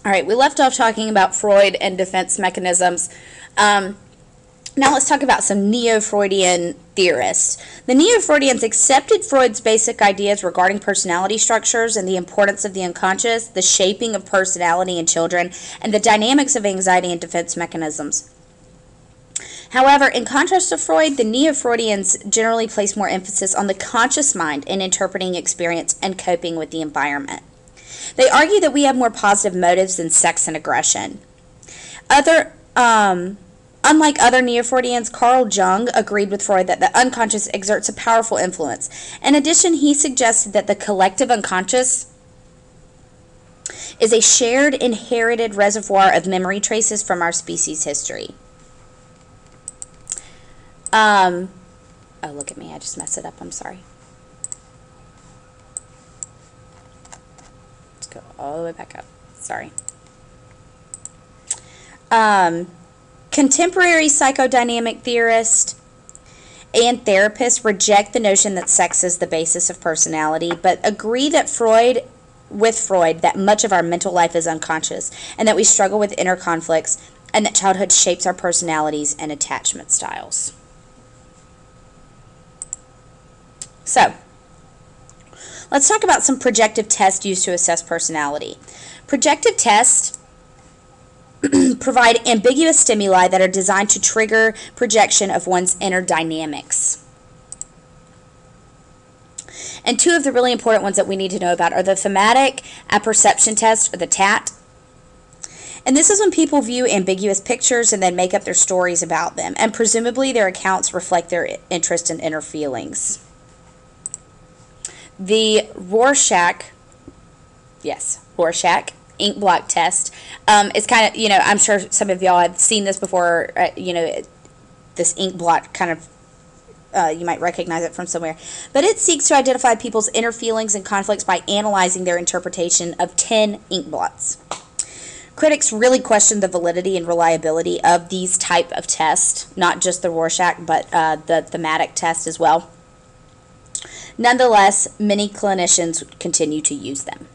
All right, we left off talking about Freud and defense mechanisms. Now let's talk about some Neo-Freudian theorists. The Neo-Freudians accepted Freud's basic ideas regarding personality structures and the importance of the unconscious, the shaping of personality in children, and the dynamics of anxiety and defense mechanisms. However, in contrast to Freud, the Neo-Freudians generally place more emphasis on the conscious mind in interpreting experience and coping with the environment. They argue that we have more positive motives than sex and aggression. Unlike other Neo-Freudians, Carl Jung agreed with Freud that the unconscious exerts a powerful influence. In addition, he suggested that the collective unconscious is a shared, inherited reservoir of memory traces from our species' history. Oh, look at me. I just messed it up. I'm sorry. Let's go all the way back up. Sorry. Contemporary psychodynamic theorists and therapists reject the notion that sex is the basis of personality, but agree that with Freud, that much of our mental life is unconscious, and that we struggle with inner conflicts, and that childhood shapes our personalities and attachment styles. So, let's talk about some projective tests used to assess personality. Projective tests provide ambiguous stimuli that are designed to trigger projection of one's inner dynamics. And two of the really important ones that we need to know about are the thematic apperception test, or the TAT. And this is when people view ambiguous pictures and then make up their stories about them, and presumably their accounts reflect their interest and inner feelings. The Rorschach ink blot test is kind of, I'm sure some of y'all have seen this before, this ink blot kind of, you might recognize it from somewhere. But it seeks to identify people's inner feelings and conflicts by analyzing their interpretation of 10 ink blots. Critics really question the validity and reliability of these type of tests, not just the Rorschach, but the thematic test as well. Nonetheless, many clinicians continue to use them.